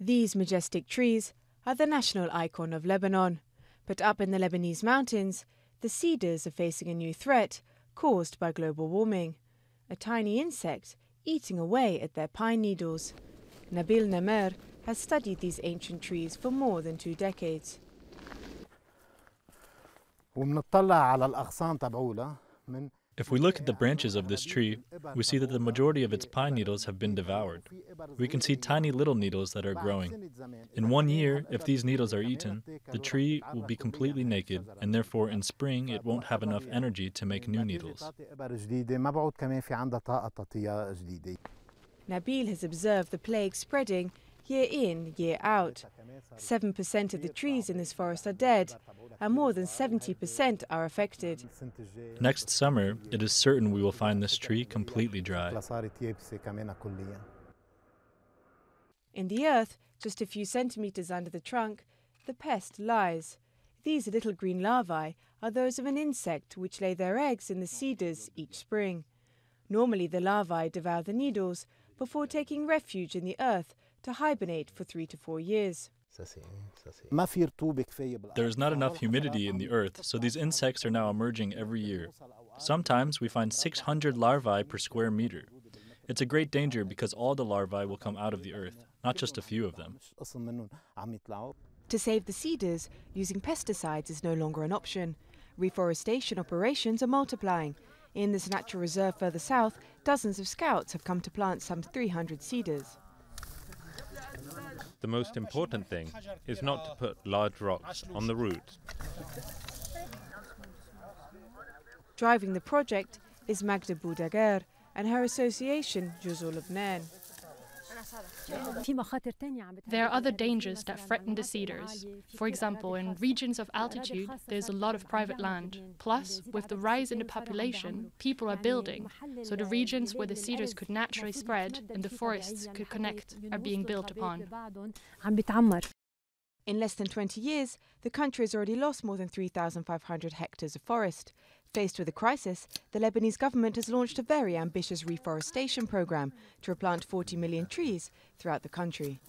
These majestic trees are the national icon of Lebanon. But up in the Lebanese mountains, the cedars are facing a new threat caused by global warming. A tiny insect eating away at their pine needles. Nabil Namer has studied these ancient trees for more than 2 decades. If we look at the branches of this tree, we see that the majority of its pine needles have been devoured. We can see tiny little needles that are growing. In 1 year, if these needles are eaten, the tree will be completely naked, and therefore in spring it won't have enough energy to make new needles. Nabil has observed the plague spreading year in, year out. 7% of the trees in this forest are dead, and more than 70% are affected. Next summer, it is certain we will find this tree completely dry. In the earth, just a few centimeters under the trunk, the pest lies. These little green larvae are those of an insect which lay their eggs in the cedars each spring. Normally the larvae devour the needles before taking refuge in the earth to hibernate for 3 to 4 years. There is not enough humidity in the earth, so these insects are now emerging every year. Sometimes we find 600 larvae per square meter. It's a great danger because all the larvae will come out of the earth, not just a few of them. To save the cedars, using pesticides is no longer an option. Reforestation operations are multiplying. In this natural reserve further south, dozens of scouts have come to plant some 300 cedars. The most important thing is not to put large rocks on the roots. Driving the project is Magda Boudaguer and her association, Juzul Lebanon. There are other dangers that threaten the cedars. For example, in regions of altitude, there's a lot of private land. Plus, with the rise in the population, people are building. So the regions where the cedars could naturally spread and the forests could connect are being built upon. In less than 20 years, the country has already lost more than 3,500 hectares of forest. Faced with a crisis, the Lebanese government has launched a very ambitious reforestation program to replant 40 million trees throughout the country.